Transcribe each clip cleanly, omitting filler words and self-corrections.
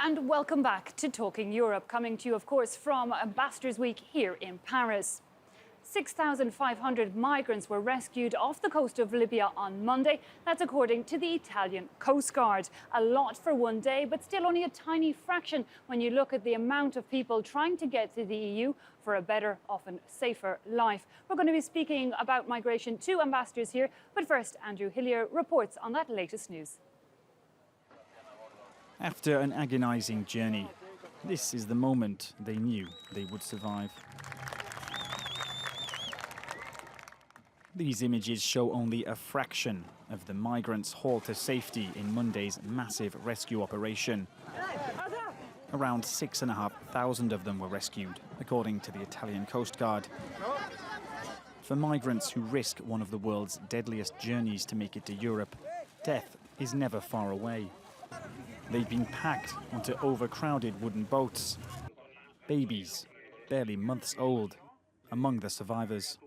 And welcome back to Talking Europe, coming to you, of course, from Ambassadors Week here in Paris. 6,500 migrants were rescued off the coast of Libya on Monday. That's according to the Italian Coast Guard. A lot for one day, but still only a tiny fraction when you look at the amount of people trying to get to the EU for a better, often safer life. We're going to be speaking about migration to ambassadors here, but first, Andrew Hillier reports on that latest news. After an agonizing journey, this is the moment they knew they would survive. These images show only a fraction of the migrants hauled to safety in Monday's massive rescue operation. Around 6,500 of them were rescued, according to the Italian Coast Guard. For migrants who risk one of the world's deadliest journeys to make it to Europe, death is never far away. They've been packed onto overcrowded wooden boats. Babies, barely months old, among the survivors.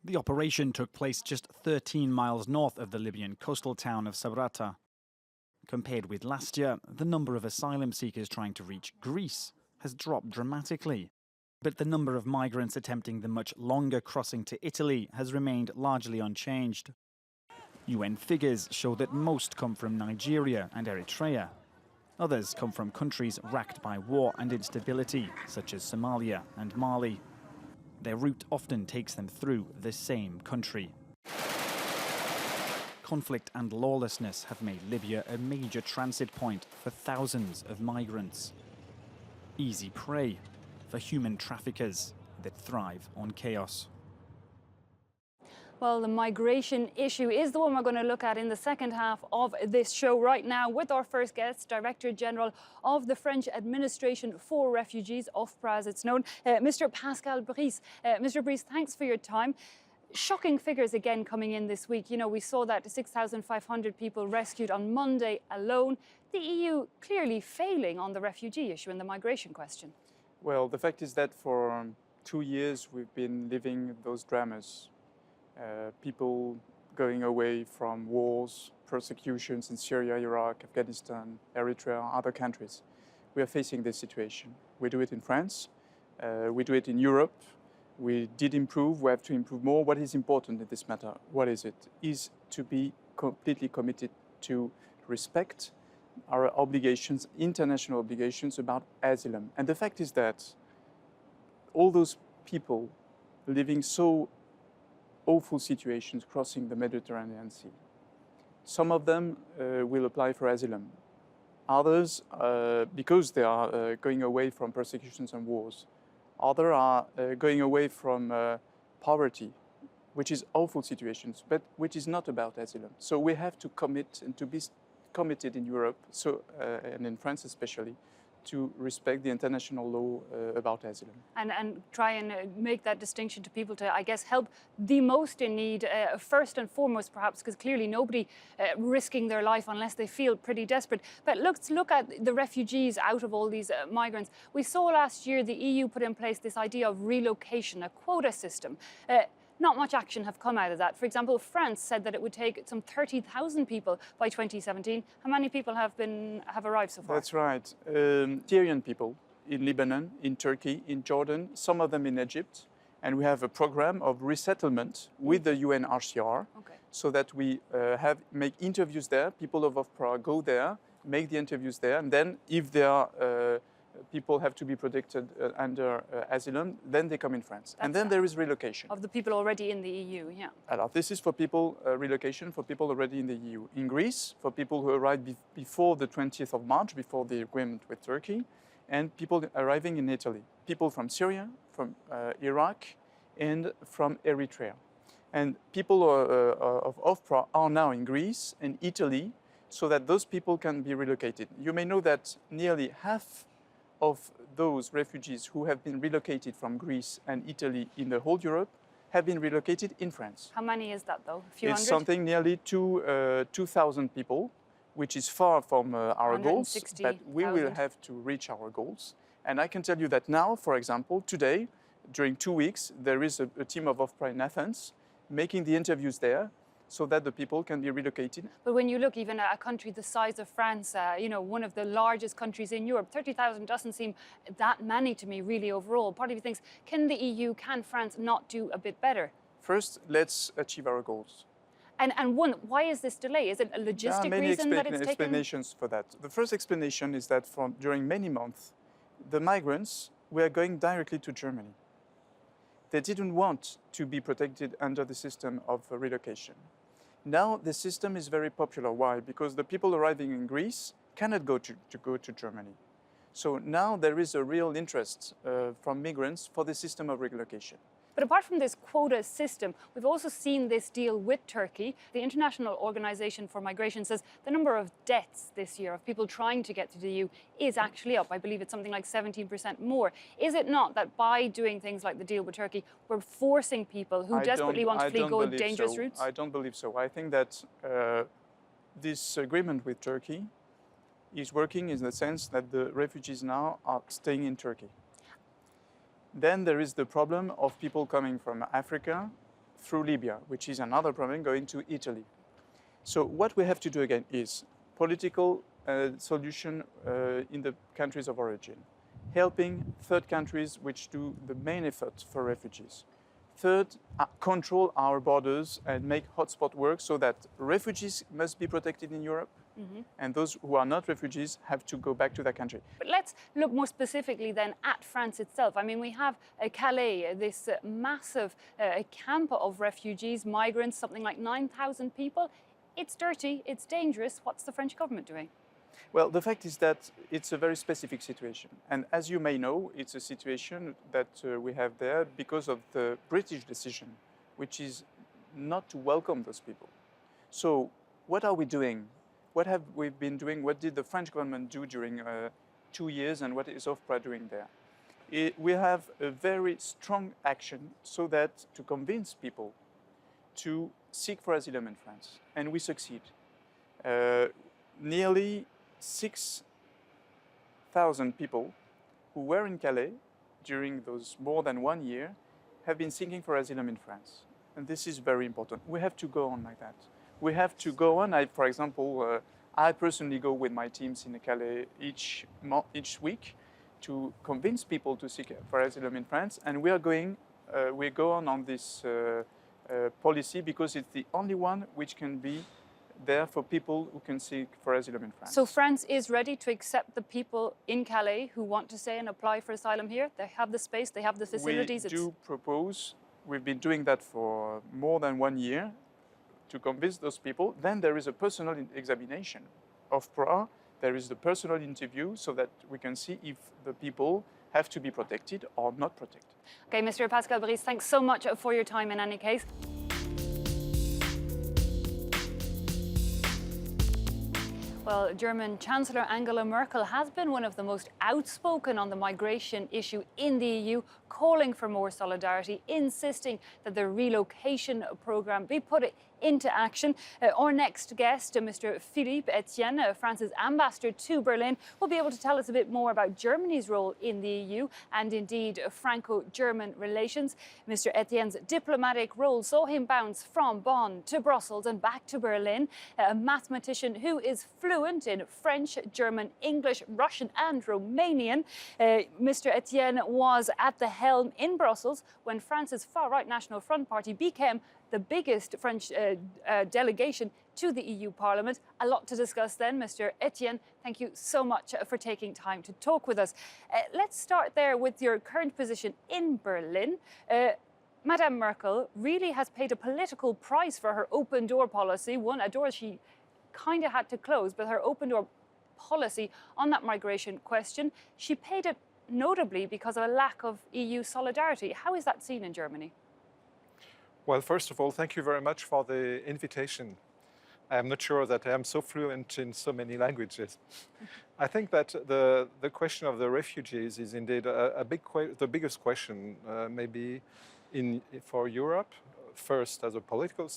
The operation took place just 13 miles north of the Libyan coastal town of Sabratha. Compared with last year, the number of asylum seekers trying to reach Greece has dropped dramatically. But the number of migrants attempting the much longer crossing to Italy has remained largely unchanged. UN figures show that most come from Nigeria and Eritrea. Others come from countries racked by war and instability, such as Somalia and Mali. Their route often takes them through the same country. Conflict and lawlessness have made Libya a major transit point for thousands of migrants. Easy prey for human traffickers that thrive on chaos. Well, the migration issue is the one we're going to look at in the second half of this show right now with our first guest, Director General of the French Administration for Refugees, OFPRA as it's known, Mr. Pascal Brice. Mr. Brice, thanks for your time. Shocking figures again coming in this week. You know, we saw that 6,500 people rescued on Monday alone. The EU clearly failing on the refugee issue and the migration question. Well, the fact is that for 2 years we've been living those dramas. People going away from wars, persecutions in Syria, Iraq, Afghanistan, Eritrea, other countries. We are facing this situation. We do it in France, we do it in Europe. We did improve, we have to improve more. What is important in this matter? What is it? Is to be completely committed to respect our obligations, international obligations about asylum. And the fact is that all those people living so awful situations crossing the Mediterranean Sea. Some of them will apply for asylum. Others, because they are going away from persecutions and wars. Others are going away from poverty, which is awful situations, but which is not about asylum. So we have to commit and to be committed in Europe, and in France especially, to respect the international law about asylum. And try and make that distinction to people to, I guess, help the most in need, first and foremost, perhaps, because clearly nobody risking their life unless they feel pretty desperate. But let's look at the refugees out of all these migrants. We saw last year the EU put in place this idea of relocation, a quota system. Not much action have come out of that. For example, France said that it would take some 30,000 people by 2017. How many people have arrived so far? That's right. Syrian people in Lebanon, in Turkey, in Jordan, some of them in Egypt. And we have a program of resettlement with the UNHCR, so that we make interviews there. People of OFPRA go there, make the interviews there, and then if they are people have to be protected under asylum, then they come in France. And then there is relocation. Of the people already in the EU, yeah. Alors, this is for people, relocation for people already in the EU. In Greece, for people who arrived before the 20th of March, before the agreement with Turkey, and people arriving in Italy. People from Syria, from Iraq, and from Eritrea. And people of OFPRA are now in Greece and Italy, so that those people can be relocated. You may know that nearly half of those refugees who have been relocated from Greece and Italy in the whole Europe have been relocated in France. How many is that, though? A few hundred? It's something nearly 2,000 people, which is far from our goals, but we will have to reach our goals. And I can tell you that now, for example, today, during 2 weeks, there is a team of OFPRA in Athens making the interviews there so that the people can be relocated. But when you look even at a country the size of France, one of the largest countries in Europe, 30,000 doesn't seem that many to me really overall. Part of you thinks, can the EU, can France not do a bit better? First, let's achieve our goals. And one, why is this delay? Is it a logistic reason that it's taken? Explanations for that. The first explanation is that during many months, the migrants were going directly to Germany. They didn't want to be protected under the system of relocation. Now the system is very popular. Why? Because the people arriving in Greece cannot go to Germany. So now there is a real interest from migrants for the system of relocation. But apart from this quota system, we've also seen this deal with Turkey. The International Organization for Migration says the number of deaths this year of people trying to get to the EU is actually up. I believe it's something like 17% more. Is it not that by doing things like the deal with Turkey, we're forcing people who desperately want to flee go dangerous routes? I don't believe so. I think that this agreement with Turkey is working in the sense that the refugees now are staying in Turkey. Then there is the problem of people coming from Africa through Libya, which is another problem, going to Italy. So what we have to do again is political solution in the countries of origin, helping third countries which do the main effort for refugees. Third, control our borders and make hotspot work so that refugees must be protected in Europe. Mm-hmm. And those who are not refugees have to go back to their country. But let's look more specifically then at France itself. I mean, we have Calais, this massive camp of refugees, migrants, something like 9,000 people. It's dirty, it's dangerous. What's the French government doing? Well, the fact is that it's a very specific situation. And as you may know, it's a situation that we have there because of the British decision, which is not to welcome those people. So what are we doing? What have we been doing? What did the French government do during 2 years, and what is OFPRA doing there? We have a very strong action so that to convince people to seek for asylum in France, and we succeed. Nearly 6,000 people who were in Calais during those more than 1 year have been seeking for asylum in France. And this is very important. We have to go on like that. We have to go on. For example, I personally go with my teams in Calais each week to convince people to seek for asylum in France. And we go on this policy because it's the only one which can be there for people who can seek for asylum in France. So France is ready to accept the people in Calais who want to stay and apply for asylum here? They have the space, they have the facilities? We've been doing that for more than 1 year to convince those people. Then there is a personal examination of PRA. There is the personal interview so that we can see if the people have to be protected or not protected. Okay, Mr. Pascal Brice, thanks so much for your time in any case. Well, German Chancellor Angela Merkel has been one of the most outspoken on the migration issue in the EU, calling for more solidarity, insisting that the relocation programme be put into action. Our next guest, Mr. Philippe Etienne, France's ambassador to Berlin, will be able to tell us a bit more about Germany's role in the EU and indeed Franco-German relations. Mr. Etienne's diplomatic role saw him bounce from Bonn to Brussels and back to Berlin. A mathematician who is fluent in French, German, English, Russian and Romanian. Mr. Etienne was at the helm in Brussels when France's far-right National Front Party became the biggest French delegation to the EU Parliament. A lot to discuss then. Mr. Etienne, thank you so much for taking time to talk with us. Let's start there with your current position in Berlin. Madame Merkel really has paid a political price for her open door policy, a door she kind of had to close, but her open door policy on that migration question, she paid it notably because of a lack of EU solidarity. How is that seen in Germany? Well, first of all, thank you very much for the invitation. I'm not sure that I am so fluent in so many languages. I think that the question of the refugees is indeed the biggest question, maybe for Europe, first as a political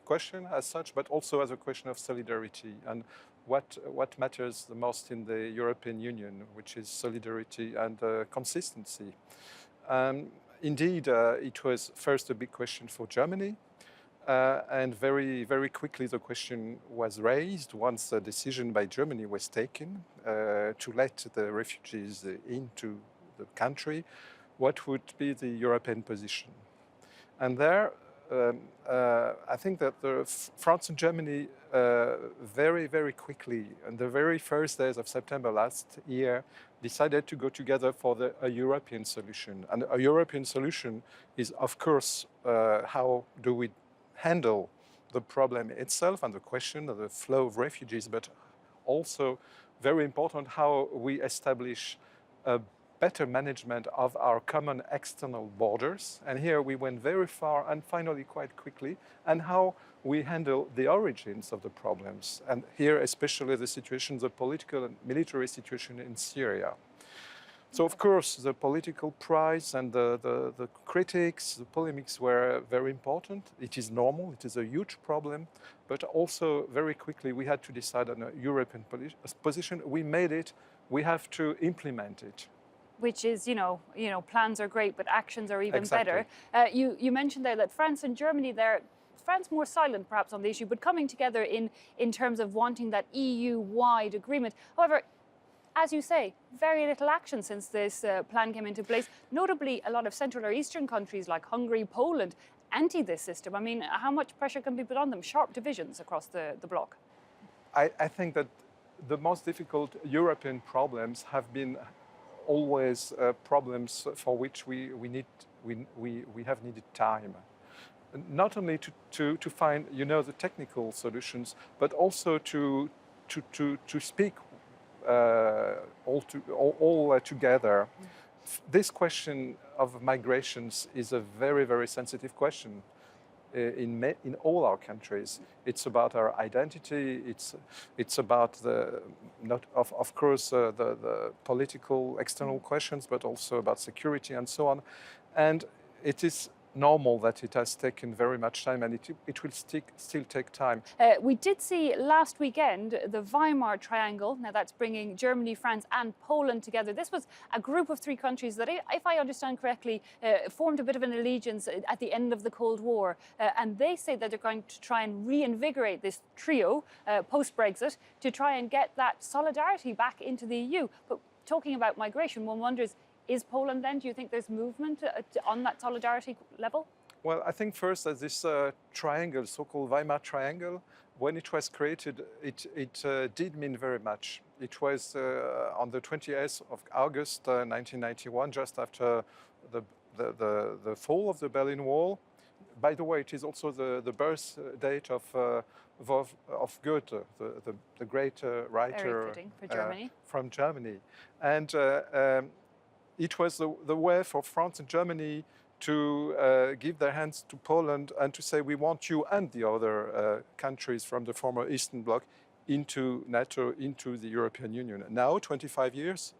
question as such, but also as a question of solidarity and what matters the most in the European Union, which is solidarity and consistency. Indeed, it was first a big question for Germany. And very, very quickly the question was raised once a decision by Germany was taken to let the refugees into the country, what would be the European position. And there, I think that France and Germany very, very quickly, on the very first days of September last year, decided to go together for a European solution. And a European solution is, of course, how do we handle the problem itself and the question of the flow of refugees, but also very important how we establish a better management of our common external borders. And here we went very far and finally quite quickly, and how we handle the origins of the problems. And here especially the situation, the political and military situation in Syria. So of course the political price and the critics, the polemics were very important. It is normal, it is a huge problem, but also very quickly we had to decide on a European position. We made it, we have to implement it. Which is, plans are great, but actions are even Exactly. better. You mentioned there that France and Germany there, France more silent perhaps on the issue, but coming together in terms of wanting that EU-wide agreement. However, as you say, very little action since this plan came into place. Notably, a lot of Central or Eastern countries like Hungary, Poland, anti this system. I mean, how much pressure can be put on them? Sharp divisions across the bloc. I think that the most difficult European problems have been always problems for which we have needed time. Not only to find, the technical solutions, but also to speak all together. This question of migrations is a very, very sensitive question in all our countries. It's about our identity. It's about of course the political external questions, but also about security and so on. And it is normal that it has taken very much time, and it will still take time. We did see last weekend the Weimar Triangle. Now that's bringing Germany, France and Poland together. This was a group of three countries that, if I understand correctly, formed a bit of an allegiance at the end of the Cold War. And they say that they're going to try and reinvigorate this trio post-Brexit to try and get that solidarity back into the EU. But talking about migration, one wonders, is Poland then, do you think there's movement on that solidarity level? Well, I think first that this triangle, so-called Weimar Triangle, when it was created, it did mean very much. It was on the 28th of August 1991, just after the fall of the Berlin Wall. By the way, it is also the birth date of Goethe, the great writer for Germany. From Germany. And it was the way for France and Germany to give their hands to Poland and to say, we want you and the other countries from the former Eastern Bloc into NATO, into the European Union. Now, 25 years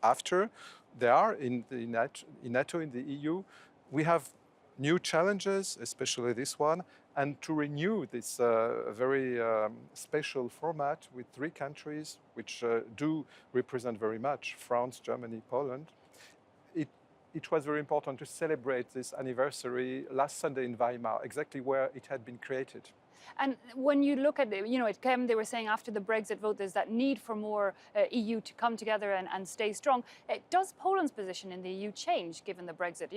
after they are in NATO, in the EU, we have new challenges, especially this one, and to renew this very special format with three countries, which do represent very much France, Germany, Poland. It was very important to celebrate this anniversary last Sunday in Weimar, exactly where it had been created. And when you look at it, it came, they were saying after the Brexit vote, there's that need for more EU to come together and stay strong. Does Poland's position in the EU change given the Brexit?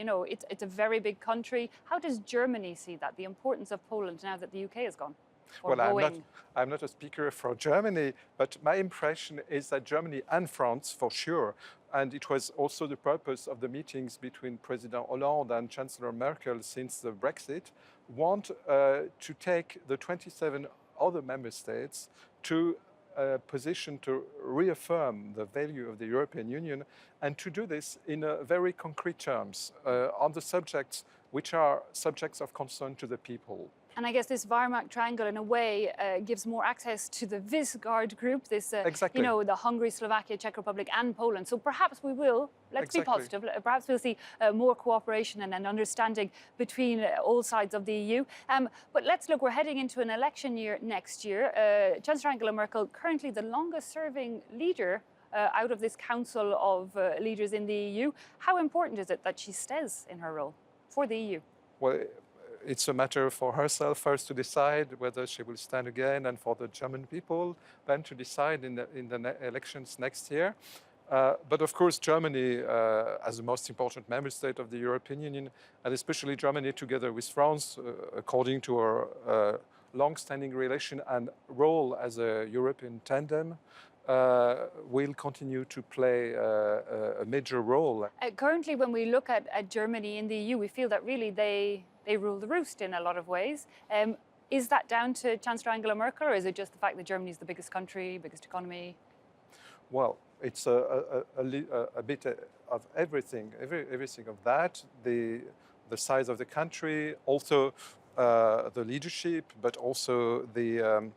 It's a very big country. How does Germany see that, the importance of Poland now that the UK is gone? Well, I'm not a speaker for Germany, but my impression is that Germany and France, for sure, and it was also the purpose of the meetings between President Hollande and Chancellor Merkel since the Brexit, want to take the 27 other member states to a position to reaffirm the value of the European Union, and to do this in very concrete terms on the subjects which are subjects of concern to the people. And I guess this Weimar Triangle, in a way, gives more access to the Visegrad group, this, exactly. The Hungary, Slovakia, Czech Republic and Poland. So perhaps we will, let's exactly. be positive, perhaps we'll see more cooperation and an understanding between all sides of the EU. But let's look, we're heading into an election year next year. Chancellor Angela Merkel, currently the longest serving leader out of this council of leaders in the EU. How important is it that she stays in her role for the EU? Well, it's a matter for herself first to decide whether she will stand again, and for the German people then to decide in the elections next year. But of course, Germany, as the most important member state of the European Union, and especially Germany together with France, according to our long-standing relation and role as a European tandem, will continue to play a major role. Currently, when we look at Germany in the EU, we feel that really they rule the roost in a lot of ways. Is that down to Chancellor Angela Merkel, or is it just the fact that Germany is the biggest country, biggest economy? Well, it's a bit of everything, everything of that. The size of the country, also the leadership, but also the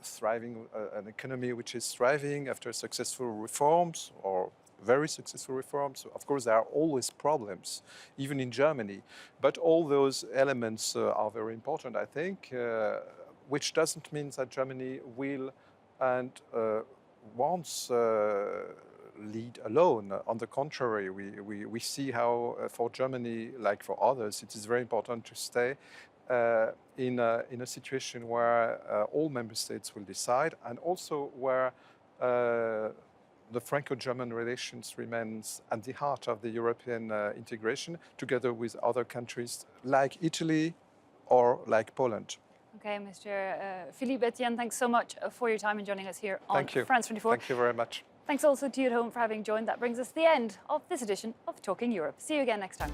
thriving, an economy which is thriving after successful reforms or very successful reforms. Of course, there are always problems, even in Germany, but all those elements are very important, I think, which doesn't mean that Germany will and wants lead alone. On the contrary, we see how for Germany, like for others, it is very important to stay in a situation where all member states will decide, and also where the Franco-German relations remains at the heart of the European integration, together with other countries like Italy or like Poland. Okay, Mr. Philippe Etienne, thanks so much for your time and joining us here on Thank you. France 24. Thank you very much. Thanks also to you at home for having joined. That brings us to the end of this edition of Talking Europe. See you again next time.